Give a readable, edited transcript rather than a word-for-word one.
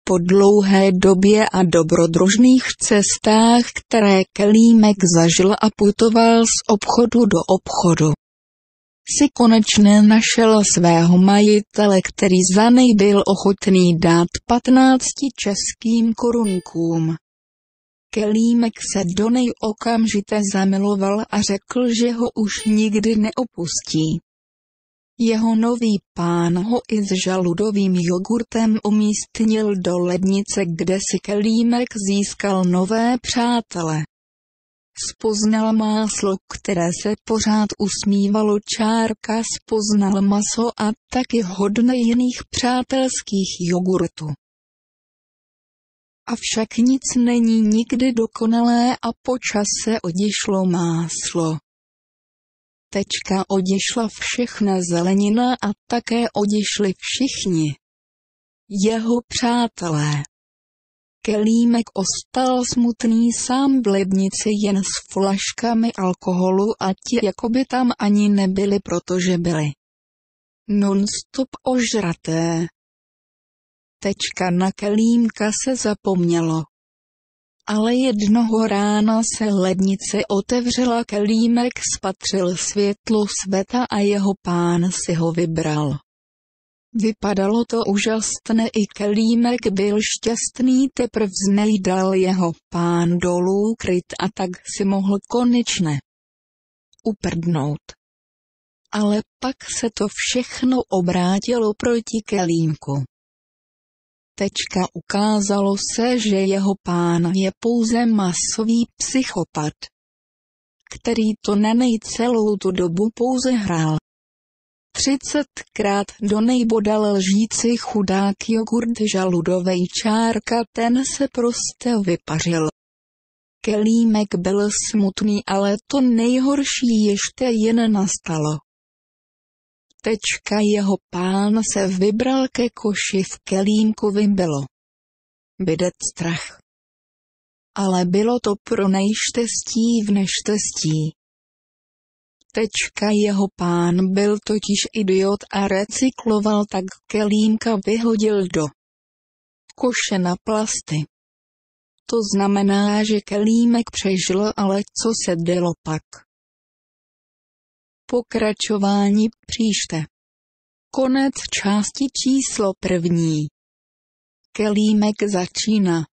Po dlouhé době a dobrodružných cestách, které Kelímek zažil a putoval z obchodu do obchodu, si konečně našel svého majitele, který za něj byl ochotný dát 15 českým korunkům. Kelímek se do něj okamžitě zamiloval a řekl, že ho už nikdy neopustí. Jeho nový pán ho i s žaludovým jogurtem umístil do lednice, kde si Kelímek získal nové přátele. Spoznal máslo, které se pořád usmívalo, Čárka spoznal maso a taky hodně jiných přátelských jogurtů. Avšak nic není nikdy dokonalé a po čase odešlo máslo. Odešla všechna zelenina a také odešli všichni jeho přátelé. Kelímek ostal smutný sám v lednici jen s flaškami alkoholu a ti jakoby tam ani nebyli, protože byli non-stop ožraté. Na Kelímka se zapomnělo. Ale jednoho rána se lednice otevřela, Kelímek spatřil světlo světa a jeho pán si ho vybral. Vypadalo to úžasně, i Kelímek byl šťastný, teprv z něj dal jeho pán dolů kryt a tak si mohl konečně uprdnout. Ale pak se to všechno obrátilo proti Kelímku. Ukázalo se, že jeho pán je pouze masový psychopat, který to na něj celou tu dobu pouze hrál. 30krát do něj bodal lžíci chudák jogurt žaludovej, Čárka, ten se prostě vypařil. Kelímek byl smutný, ale to nejhorší ještě jen nastalo. Jeho pán se vybral ke koši, v Kelímkovi bylo vidět strach. Ale bylo to pro nejštěstí v neštěstí. Jeho pán byl totiž idiot a recykloval, tak Kelímka vyhodil do koše na plasty. To znamená, že Kelímek přežil, ale co se dělo pak? Pokračování příště. Konec části číslo 1. Kelímek začíná.